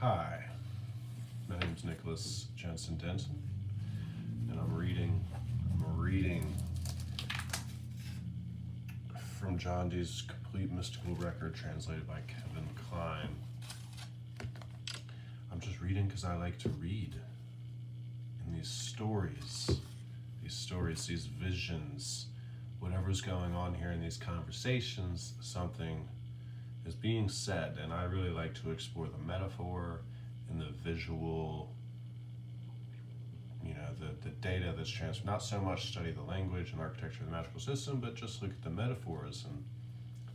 Hi, my name's Nicholas Jensen Denson, and I'm reading from John Dee's Complete Mystical Record, translated by Kevin Kline. I'm just reading because I like to read. And these stories, these visions, whatever's going on here in these conversations, something is being said, and I really like to explore the metaphor and the visual, the data that's transferred. Not so much study the language and architecture of the magical system, but just look at the metaphors and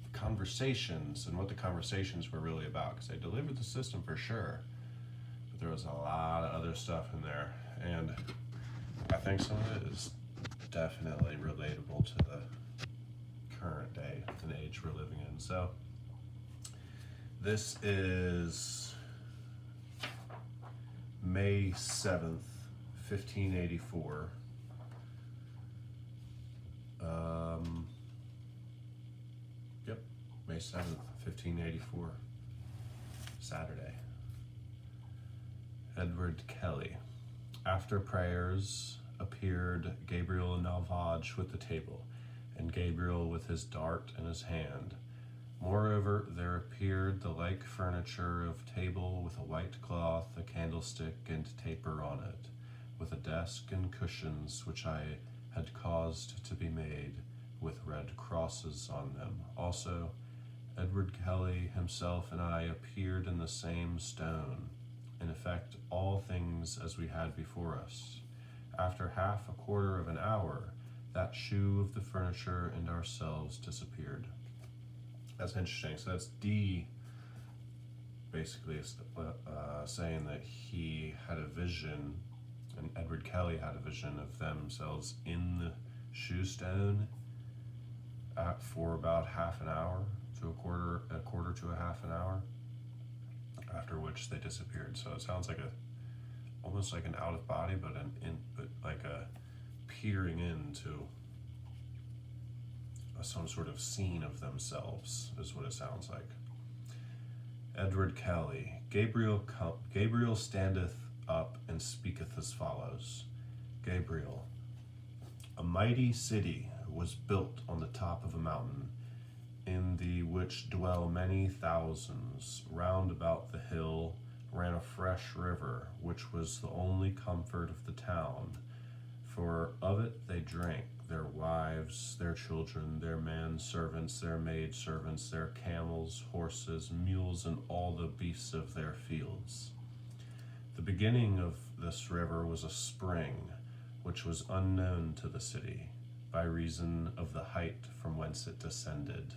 the conversations and what the conversations were really about. Because they delivered the system for sure, but there was a lot of other stuff in there, and I think some of it is definitely relatable to the current day and age we're living in. So this is May 7th, 1584. May 7th, 1584, Saturday. Edward Kelly. After prayers appeared Gabriel and Nalvaj with the table, and Gabriel with his dart in his hand. Moreover, there appeared the like furniture of table with a white cloth, a candlestick, and taper on it, with a desk and cushions which I had caused to be made, with red crosses on them. Also, Edward Kelly himself and I appeared in the same stone. In effect, all things as we had before us. After half a quarter of an hour, that shoe of the furniture and ourselves disappeared. That's interesting. So that's D basically saying that he had a vision, and Edward Kelly had a vision of themselves in the shoe stone for about half an hour to a quarter to a half an hour, after which they disappeared. So it sounds like almost like an out of body, but like a peering into some sort of scene of themselves is what it sounds like. Edward Kelly. Gabriel standeth up and speaketh as follows. Gabriel. A mighty city was built on the top of a mountain, in the which dwell many thousands. Round about the hill ran a fresh river, which was the only comfort of the town. For of it they drank, their wives, their children, their manservants, their maidservants, their camels, horses, mules, and all the beasts of their fields. The beginning of this river was a spring, which was unknown to the city, by reason of the height from whence it descended.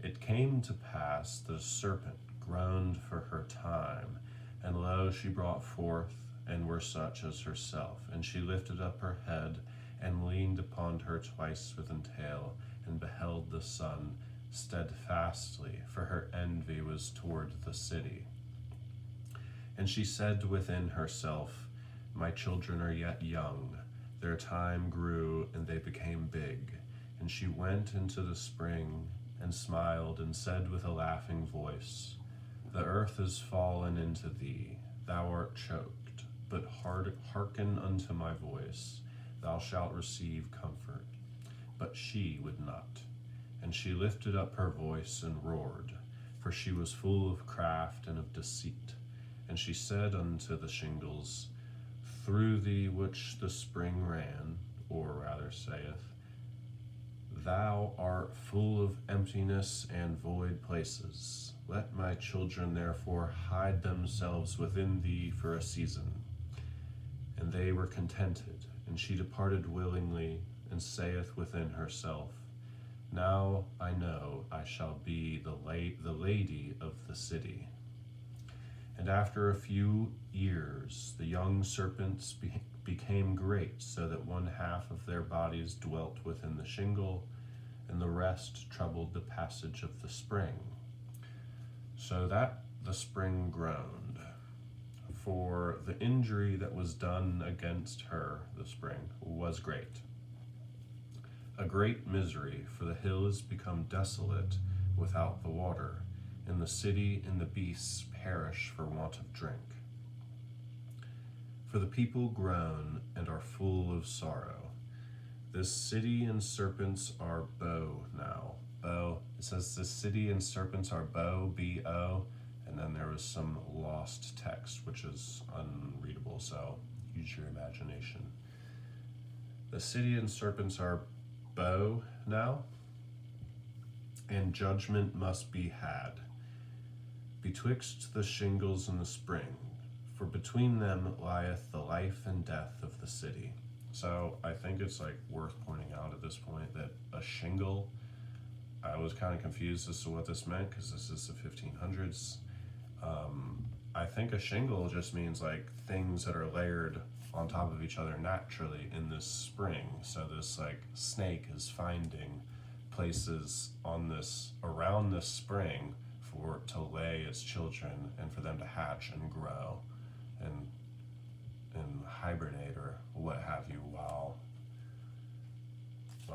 It came to pass that a serpent groaned for her time, and lo, she brought forth, and were such as herself. And she lifted up her head, and leaned upon her twice with an tail, and beheld the sun steadfastly, for her envy was toward the city. And she said within herself, My children are yet young, their time grew, and they became big. And she went into the spring, and smiled, and said with a laughing voice, The earth is fallen into thee, thou art choked, but hearken unto my voice, thou shalt receive comfort. But she would not, and she lifted up her voice and roared, for she was full of craft and of deceit. And she said unto the shingles, Through thee which the spring ran, or rather saith, Thou art full of emptiness and void places. Let my children therefore hide themselves within thee for a season. And they were contented, and she departed willingly, and saith within herself, Now I know I shall be the lady of the city. And after a few years, the young serpents became great, so that one half of their bodies dwelt within the shingle, and the rest troubled the passage of the spring. So that the spring groaned. For the injury that was done against her, the spring, was great. A great misery, for the hill is become desolate without the water, and the city and the beasts perish for want of drink. For the people groan and are full of sorrow. This city and serpents are bow now. Bow, it says this city and serpents are bow, B-O, and then there was some lost text, which is unreadable, so use your imagination. The city and serpents are bow now, and judgment must be had betwixt the shingles and the spring, for between them lieth the life and death of the city. So I think it's like worth pointing out at this point that a shingle, I was kind of confused as to what this meant because this is the 1500s. I think a shingle just means like things that are layered on top of each other naturally in this spring. So this like snake is finding places on this, around this spring to lay its children and for them to hatch and grow and hibernate or what have you while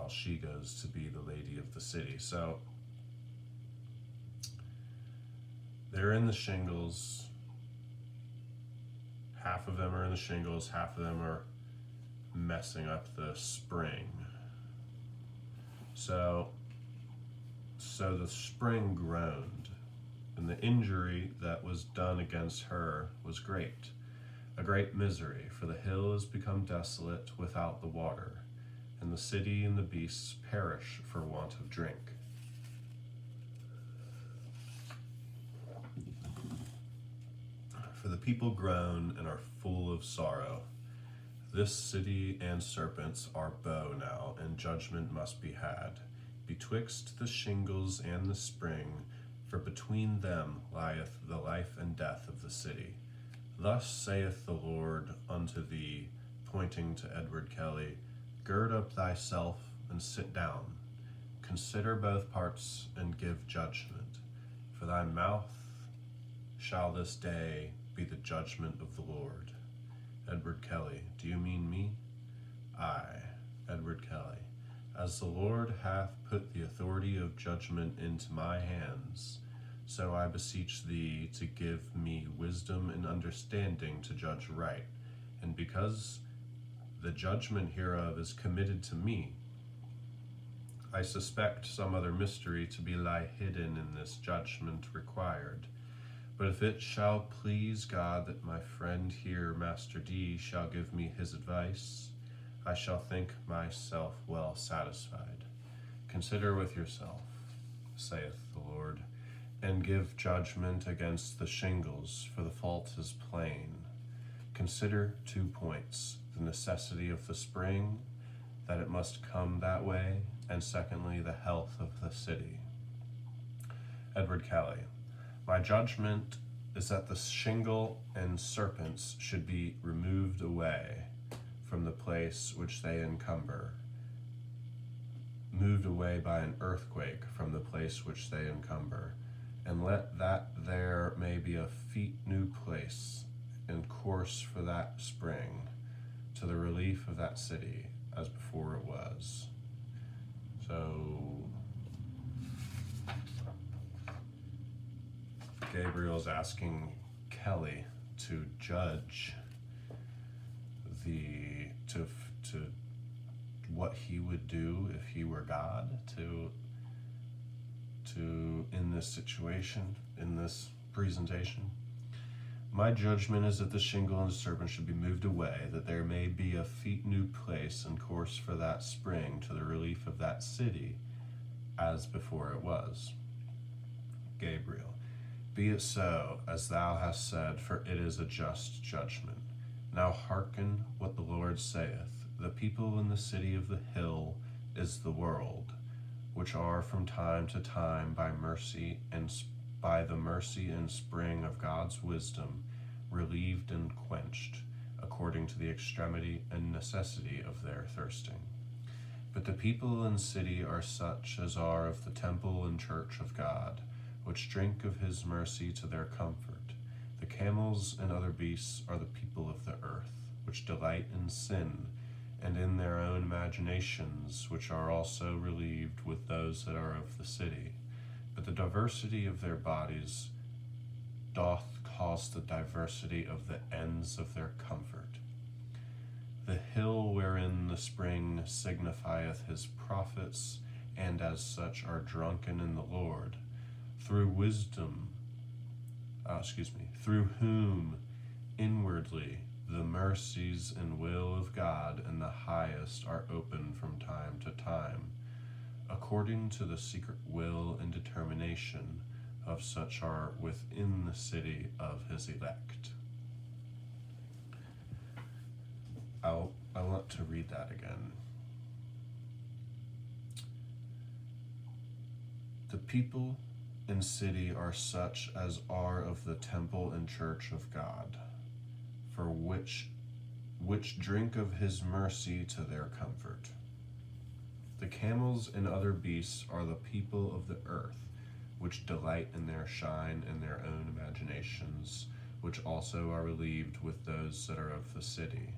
she goes to be the lady of the city. So they're in the shingles. Half of them are in the shingles, half of them are messing up the spring. So the spring groaned, and the injury that was done against her was great, a great misery, for the hill is become desolate without the water, and the city and the beasts perish for want of drink. For the people groan and are full of sorrow. This city and serpents are bow now, and judgment must be had betwixt the shingles and the spring, for between them lieth the life and death of the city. Thus saith the Lord unto thee, pointing to Edward Kelly, gird up thyself and sit down. Consider both parts and give judgment. For thy mouth shall this day be the judgment of the Lord. Edward Kelly, do you mean me? I, Edward Kelly, as the Lord hath put the authority of judgment into my hands, so I beseech thee to give me wisdom and understanding to judge right. And because the judgment hereof is committed to me, I suspect some other mystery to be lie hidden in this judgment required. But if it shall please God that my friend here, Master D, shall give me his advice, I shall think myself well satisfied. Consider with yourself, saith the Lord, and give judgment against the shingles, for the fault is plain. Consider 2 points, the necessity of the spring, that it must come that way, and secondly, the health of the city. Edward Kelly, my judgment is that the shingle and serpents should be removed away from the place which they encumber, moved away by an earthquake from the place which they encumber, and let that there may be a feet new place and course for that spring, to the relief of that city as before it was. So Gabriel's asking Kelly to judge to what he would do if he were God, to in this situation, in this presentation. My judgment is that the shingle and the serpent should be moved away, that there may be a feet new place and course for that spring, to the relief of that city as before it was. Gabriel, be it so as thou hast said, for it is a just judgment. Now hearken what the Lord saith. The people in the city of the hill is the world, which are from time to time by the mercy and spring of God's wisdom relieved and quenched, according to the extremity and necessity of their thirsting. But the people in city are such as are of the temple and church of God, which drink of his mercy to their comfort. The camels and other beasts are the people of the earth, which delight in sin, and in their own imaginations, which are also relieved with those that are of the city. But the diversity of their bodies doth cause the diversity of the ends of their comfort. The hill wherein the spring signifieth his prophets, and as such are drunken in the Lord, through whom inwardly the mercies and will of God and the highest are opened from time to time, according to the secret will and determination of such are within the city of his elect. I want to read that again. The people and city are such as are of the temple and church of God, for which drink of his mercy to their comfort. The camels and other beasts are the people of the earth, which delight in their shine and their own imaginations, which also are relieved with those that are of the city.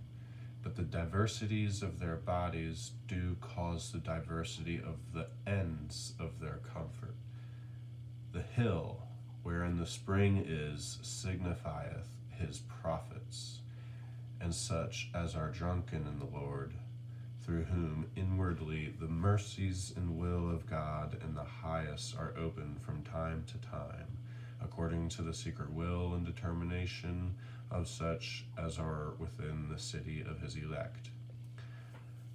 But the diversities of their bodies do cause the diversity of the ends of their comfort. The hill wherein the spring is signifieth his prophets, and such as are drunken in the Lord, through whom inwardly the mercies and will of God and the highest are opened from time to time, according to the secret will and determination of such as are within the city of his elect.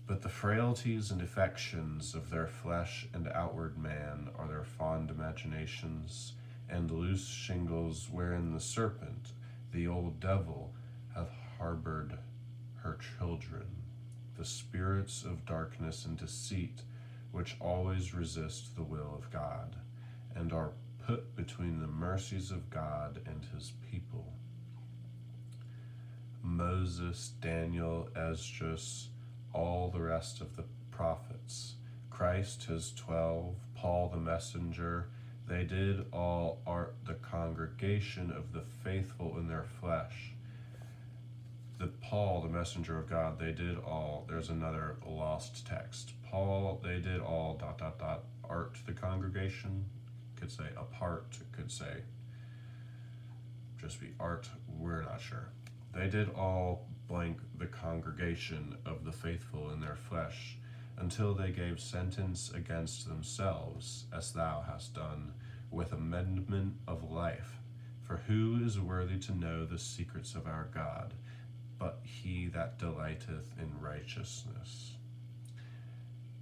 But the frailties and affections of their flesh and outward man are their fond imaginations, and loose shingles wherein the serpent, the old devil, hath harbored her children, the spirits of darkness and deceit, which always resist the will of God, and are put between the mercies of God and his people. Moses, Daniel, Esdras, all the rest of the prophets, Christ his 12, Paul the messenger, they did all art the congregation of the faithful in their flesh. Paul, the messenger of God, they did all, there's another lost text. Paul, they did all, ... art the congregation. Could say apart, could say just be art, we're not sure. They did all blank the congregation of the faithful in their flesh, until they gave sentence against themselves, as thou hast done, with amendment of life. For who is worthy to know the secrets of our God, but he that delighteth in righteousness?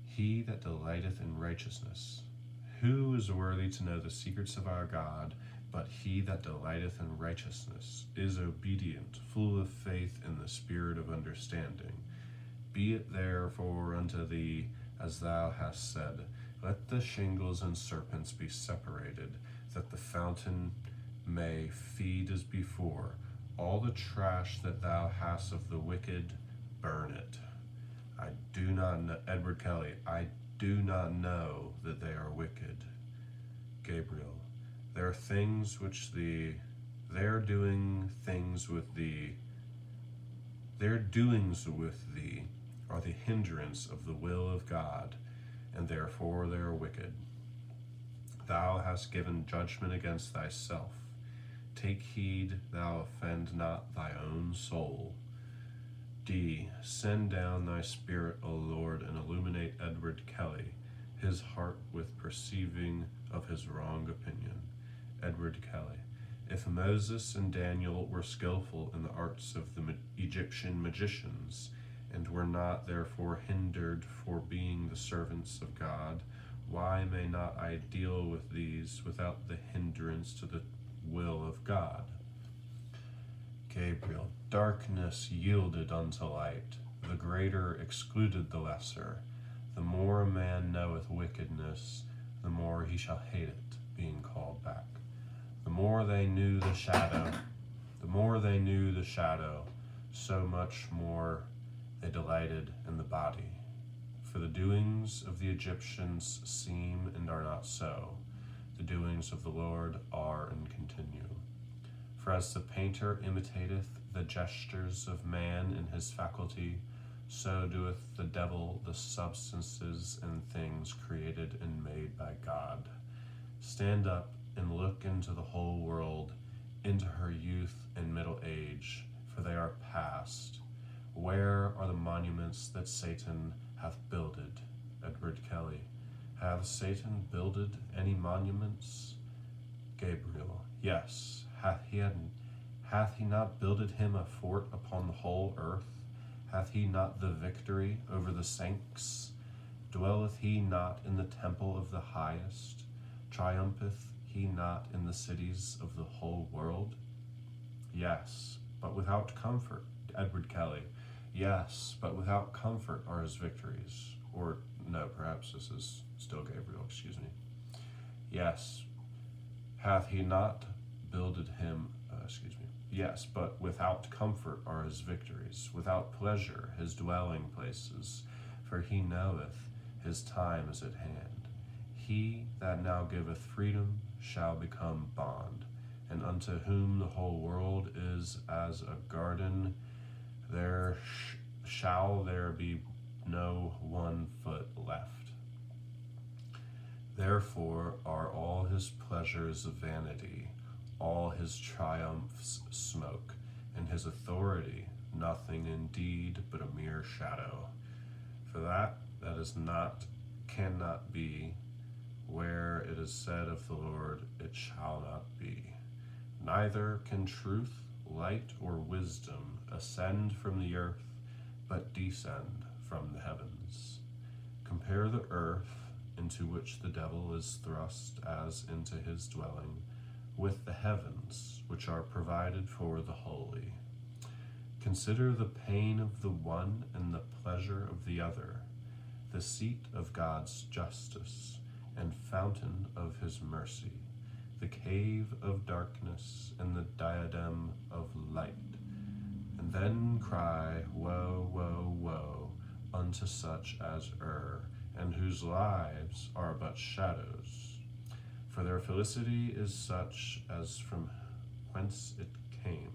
He that delighteth in righteousness. Who is worthy to know the secrets of our God, but he that delighteth in righteousness, is obedient, full of faith in the spirit of understanding. Be it therefore unto thee, as thou hast said, let the shingles and serpents be separated, that the fountain may feed as before. All the trash that thou hast of the wicked, burn it. I do not know, Edward Kelly, I do not know that they are wicked. Gabriel, there are things which their doings with thee are the hindrance of the will of God, and therefore they are wicked. Thou hast given judgment against thyself. Take heed thou offend not thy own soul. D. Send down thy spirit, O Lord, and illuminate Edward Kelly, his heart with perceiving of his wrong opinion. Edward Kelly. If Moses and Daniel were skillful in the arts of the Egyptian magicians, and were not therefore hindered for being the servants of God, why may not I deal with these without the hindrance to the will of God? Gabriel. Darkness yielded unto light, the greater excluded the lesser. The more a man knoweth wickedness, the more he shall hate it, being called back. The more they knew the shadow, so much more they delighted in the body. For the doings of the Egyptians seem and are not so. The doings of the Lord are and continue. For as the painter imitateth the gestures of man in his faculty, so doeth the devil the substances and things created and made by God. Stand up and look into the whole world, into her youth and middle age, for they are past. Where are the monuments that Satan hath builded? Edward Kelly. Hath Satan builded any monuments? Gabriel. Yes. Hath he not builded him a fort upon the whole earth? Hath he not the victory over the saints? Dwelleth he not in the temple of the highest? Triumpheth he not in the cities of the whole world? Yes, but without comfort. Edward Kelly. Yes, but without comfort are his victories. Or, no, perhaps this is still Gabriel, excuse me. Yes, hath he not builded him, Yes, but without comfort are his victories, without pleasure his dwelling places, for he knoweth his time is at hand. He that now giveth freedom shall become bond, and unto whom the whole world is as a garden, there shall there be no 1 foot left. Therefore are all his pleasures vanity, all his triumphs smoke, and his authority nothing indeed but a mere shadow. For that is not, cannot be, where it is said of the Lord, it shall not be. Neither can truth, light, or wisdom ascend from the earth, but descend from the heavens. Compare the earth, into which the devil is thrust as into his dwelling, with the heavens, which are provided for the holy. Consider the pain of the one and the pleasure of the other, the seat of God's justice and fountain of his mercy, the cave of darkness and the diadem of light. And then cry, woe, woe, woe, unto such as err, and whose lives are but shadows. For their felicity is such as from whence it came,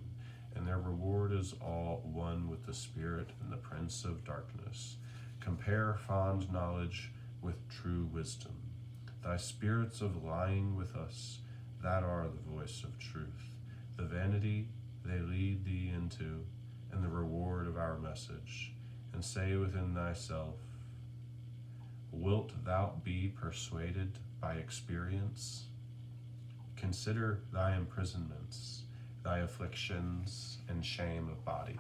and their reward is all one with the spirit and the prince of darkness. Compare fond knowledge with true wisdom. Thy spirits of lying with us, that are the voice of truth. The vanity they lead thee into, and the reward of our message. And say within thyself, wilt thou be persuaded by experience? Consider thy imprisonments, thy afflictions, and shame of body.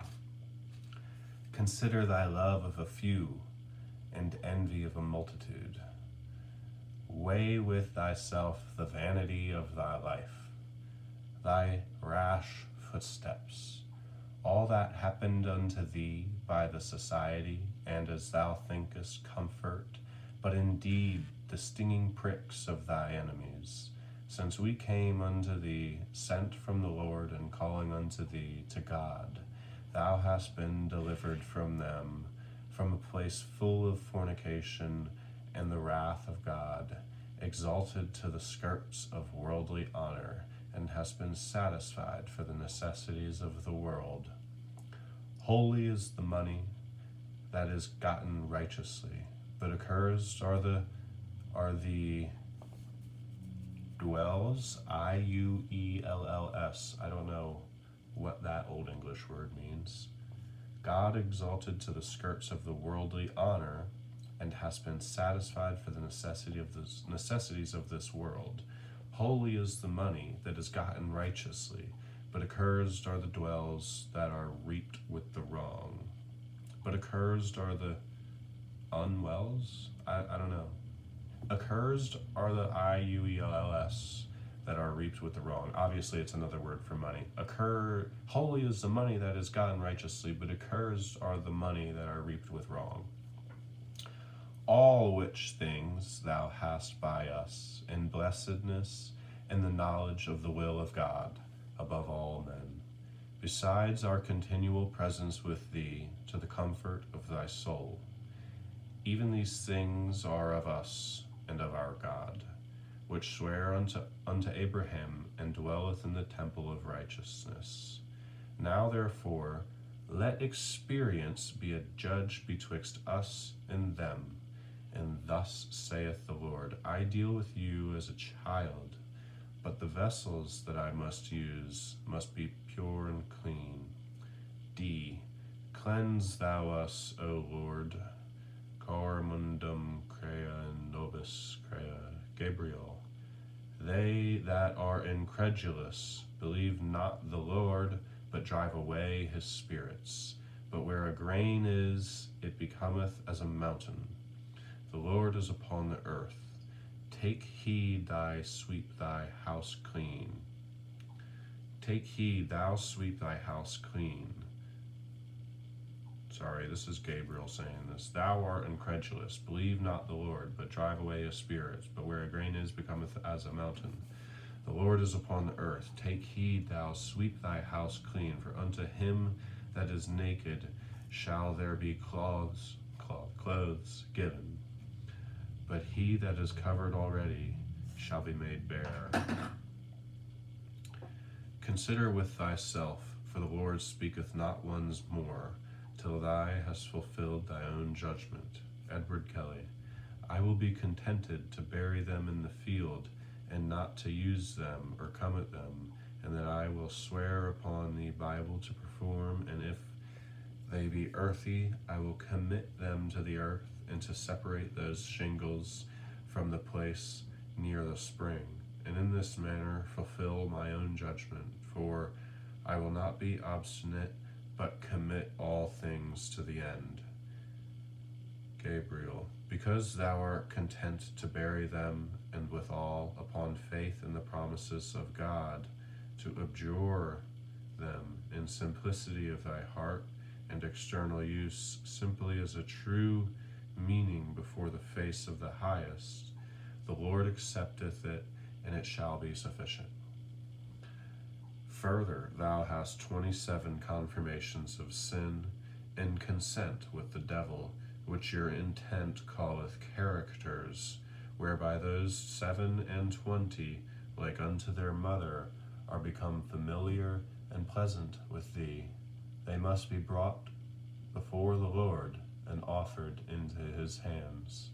Consider thy love of a few, and envy of a multitude. Weigh with thyself the vanity of thy life, thy rash footsteps, all that happened unto thee by the society, and as thou thinkest comfort, but indeed the stinging pricks of thy enemies, since we came unto thee, sent from the Lord, and calling unto thee to God. Thou hast been delivered from them, from a place full of fornication and the wrath of God, exalted to the skirts of worldly honor, and hast been satisfied for the necessities of the world. Holy is the money that is gotten righteously, but accursed are the dwells, I-U-E-L-L-S. I don't know what that Old English word means. God exalted to the skirts of the worldly honor, and has been satisfied for the necessities of this world. Holy is the money that is gotten righteously, but accursed are the dwells that are reaped with the wrong. But accursed are the unwells? I don't know. Accursed are the I-U-E-L-L-S that are reaped with the wrong. Obviously, it's another word for money. Holy is the money that is gotten righteously, but accursed are the money that are reaped with wrong. All which things thou hast by us in blessedness and the knowledge of the will of God above all men, besides our continual presence with thee to the comfort of thy soul. Even these things are of us and of our God, which sware unto Abraham, and dwelleth in the temple of righteousness. Now therefore let experience be a judge betwixt us and them, And thus saith the Lord, I deal with you as a child, but the vessels that I must use must be pure and clean. D. Cleanse thou us, O Lord. Cor mundum crea nobis crea. Gabriel. They that are incredulous believe not the Lord, but drive away his spirits. But where a grain is, it becometh as a mountain. The Lord is upon the earth. Take heed, thou sweep thy house clean. Take heed, thou sweep thy house clean. Sorry, this is Gabriel saying this. Thou art incredulous, believe not the Lord, but drive away his spirits. But where a grain is, becometh as a mountain. The Lord is upon the earth. Take heed, thou sweep thy house clean. For unto him that is naked shall there be clothes given. But he that is covered already shall be made bare. Consider with thyself, for the Lord speaketh not once more, till thou hast fulfilled thy own judgment. Edward Kelly. I will be contented to bury them in the field, and not to use them or come at them, and that I will swear upon the Bible to perform, and if they be earthy, I will commit them to the earth, and to separate those shingles from the place near the spring, and in this manner fulfill my own judgment. For I will not be obstinate, but commit all things to the end. Gabriel. Because thou art content to bury them, and withal, upon faith in the promises of God, to abjure them in simplicity of thy heart and external use, simply as a true meaning before the face of the highest, the Lord accepteth it, and it shall be sufficient. Further, thou hast 27 confirmations of sin, in consent with the devil, which your intent calleth characters, whereby those 27, like unto their mother, are become familiar and pleasant with thee. They must be brought before the Lord and offered into his hands.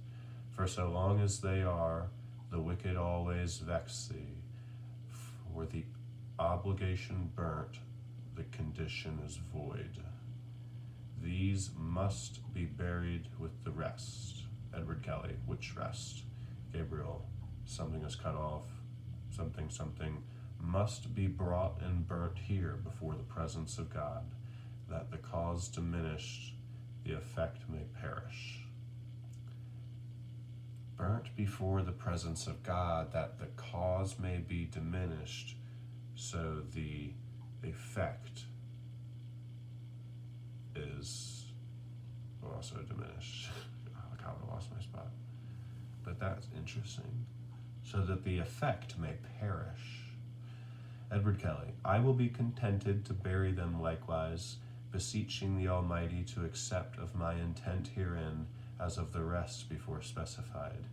For so long as they are, the wicked always vex thee. For the obligation burnt, the condition is void. These must be buried with the rest. Edward Kelly. Which rest? Gabriel. Something is cut off. Something must be brought and burnt here before the presence of God, that the cause diminished, the effect may perish. Burnt before the presence of God, that the cause may be diminished, so the effect is also diminished. I kind of lost my spot. But that's interesting. So that the effect may perish. Edward Kelly. I will be contented to bury them likewise, beseeching the Almighty to accept of my intent herein, as of the rest before specified.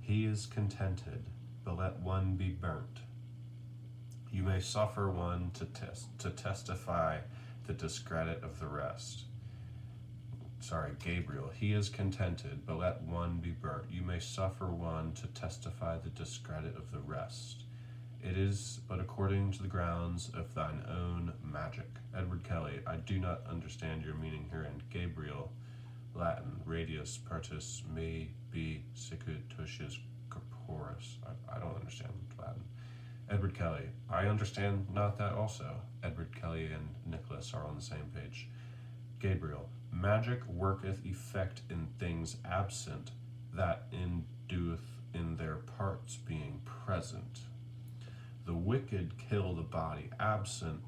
He is contented, but let one be burnt. You may suffer one to testify the discredit of the rest. Gabriel. He is contented, but let one be burnt. You may suffer one to testify the discredit of the rest. It is but according to the grounds of thine own magic. Edward Kelly. I do not understand your meaning herein. Gabriel. Latin. Radius partus me be sicut tushis corporis. I don't understand Latin. Edward Kelly. I understand not that also. Edward Kelly and Nicholas are on the same page. Gabriel. Magic worketh effect in things absent, that indueth in their parts being present. The wicked kill the body absent,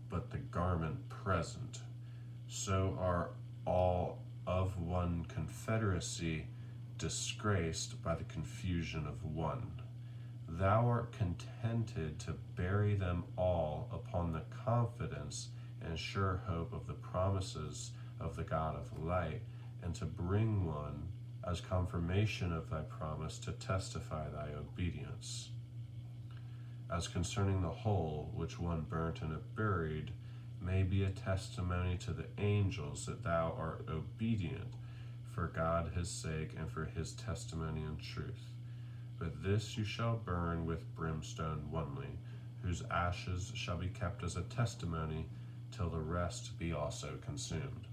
but the garment present. So are all of one confederacy disgraced by the confusion of one. Thou art contented to bury them all upon the confidence and sure hope of the promises of the God of light, and to bring one as confirmation of thy promise to testify thy obedience. As concerning the whole, which one burnt and buried, may be a testimony to the angels that thou art obedient, for God his sake and for his testimony and truth. But this you shall burn with brimstone only, whose ashes shall be kept as a testimony till the rest be also consumed.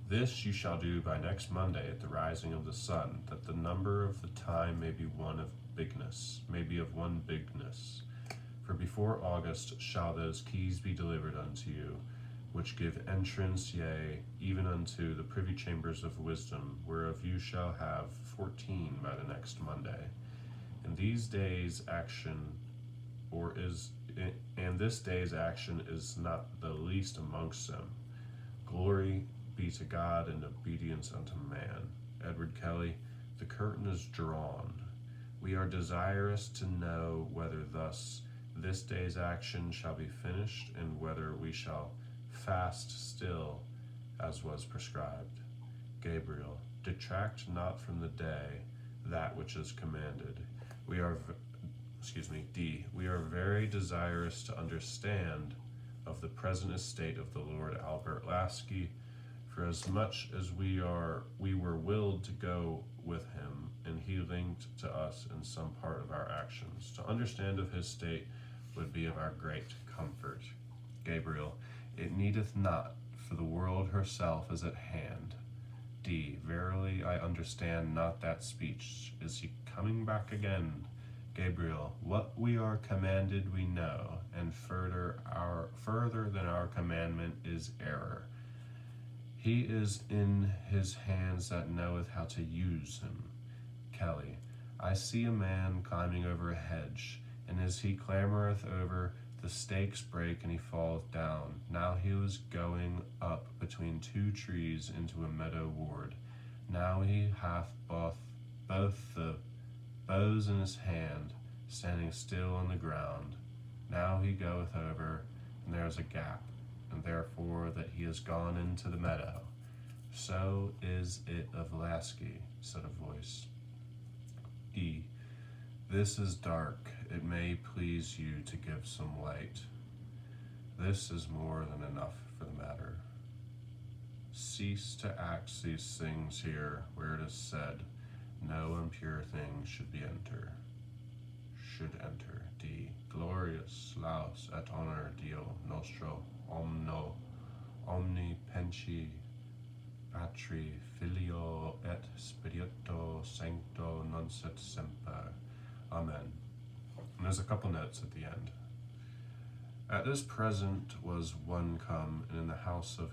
This you shall do by next Monday at the rising of the sun, that the number of the time may be of one bigness. For before August shall those keys be delivered unto you, which give entrance, yea, even unto the privy chambers of wisdom, whereof you shall have 14 by the next Monday. And this day's action is not the least amongst them. Glory be to God and obedience unto man. Edward Kelly, the curtain is drawn. We are desirous to know whether thus this day's action shall be finished, and whether we shall fast still as was prescribed. Gabriel, detract not from the day that which is commanded. D. We are very desirous to understand of the present estate of the Lord Albert Lasky, for as much as we were willed to go with him, and he linked to us in some part of our actions. To understand of his state would be of our great comfort. Gabriel, it needeth not, for the world herself is at hand. D. Verily I understand not that speech. Is he coming back again? Gabriel, what we are commanded we know, and further than our commandment is error. He is in his hands that knoweth how to use him. Kelly, I see a man climbing over a hedge, and as he clambereth over, the stakes break and he falleth down. Now he was going up between two trees into a meadow ward. Now he hath both the bows in his hand, standing still on the ground. Now he goeth over, and there is a gap, and therefore that he is gone into the meadow. So is it of Lasky, said a voice. E. This is dark. It may please you to give some light. This is more than enough for the matter. Cease to act these things here, where it is said, no impure thing should enter. D. Glorious laus et honor Dio nostro omni pensi Patri Filio et Spirito Sancto nunc et semper. Amen. And there's a couple notes at the end. At this present was one come, and in the house of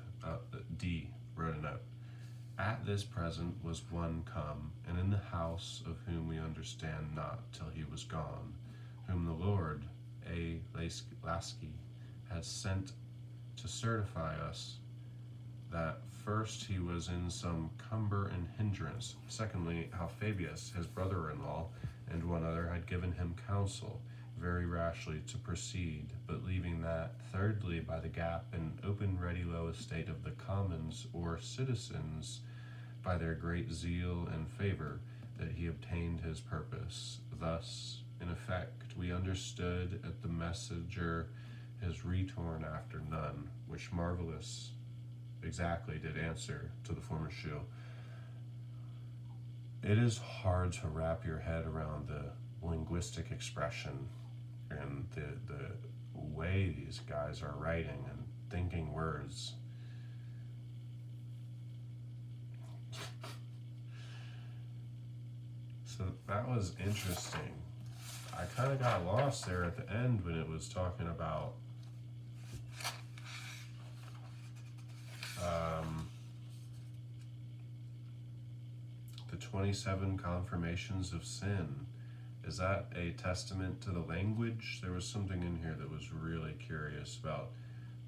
D wrote a note. At this present was one come, and in the house of whom we understand not till he was gone, whom the Lord, A. Lasky, had sent to certify us that first he was in some cumber and hindrance, secondly, how Fabius, his brother-in-law, and one other had given him counsel very rashly to proceed, but leaving that, thirdly, by the gap and open ready low estate of the commons or citizens, by their great zeal and favor, that he obtained his purpose. Thus, in effect, we understood at the messenger his return after none, which marvelous exactly did answer to the former shoe. It is hard to wrap your head around the linguistic expression and the way these guys are writing and thinking words. So that was interesting. I kind of got lost there at the end when it was talking about the 27 confirmations of sin. Is that a testament to the language? There was something in here that was really curious about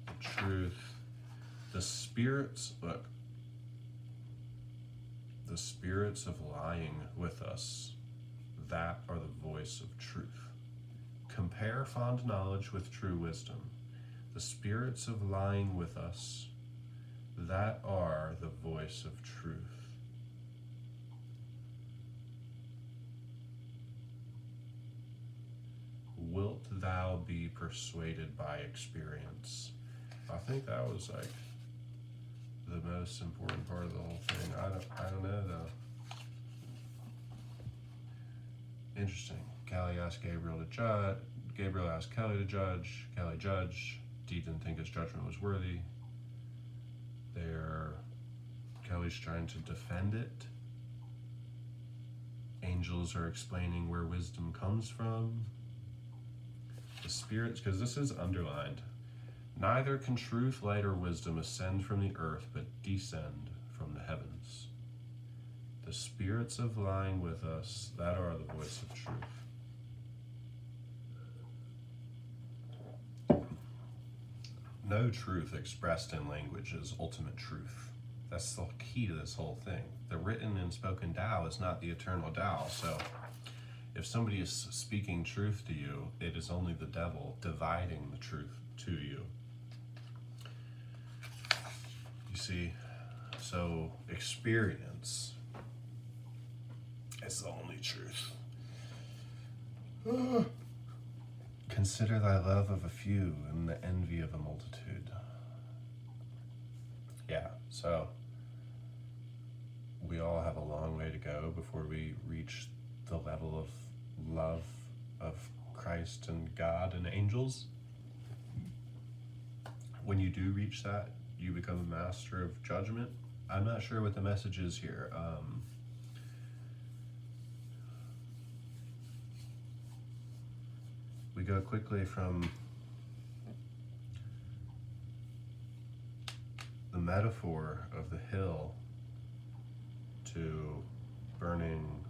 the truth. The spirits, look, the spirits of lying with us, that are the voice of truth. Compare fond knowledge with true wisdom. The spirits of lying with us, that are the voice of truth. Wilt thou be persuaded by experience? I think that was like the most important part of the whole thing? I don't know though. Interesting. Callie asked Gabriel to judge. Gabriel asked Kelly to judge. Kelly judged. Dee didn't think his judgment was worthy. Kelly's trying to defend it. Angels are explaining where wisdom comes from. The spirits, because this is underlined. Neither can truth, light, or wisdom ascend from the earth, but descend from the heavens. The spirits of lying with us, that are the voice of truth. No truth expressed in language is ultimate truth. That's the key to this whole thing. The written and spoken Tao is not the eternal Tao. So if somebody is speaking truth to you, it is only the devil dividing the truth to you. You see, so experience is the only truth. Consider thy love of a few and the envy of a multitude. Yeah, so we all have a long way to go before we reach the level of love of Christ and God and angels. When you do reach that, you become a master of judgment. I'm not sure what the message is here. We go quickly from the metaphor of the hill to burning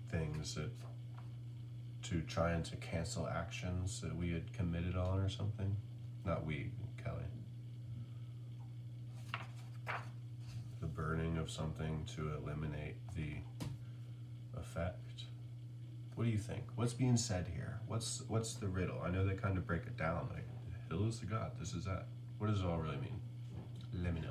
things to trying to cancel actions that we had committed on or something. Not we, Kelly. The burning of something to eliminate the effect. What do you think? What's being said here? What's the riddle? I know they kind of break it down, like, the hill is the God, this is that. What does it all really mean? Let me know.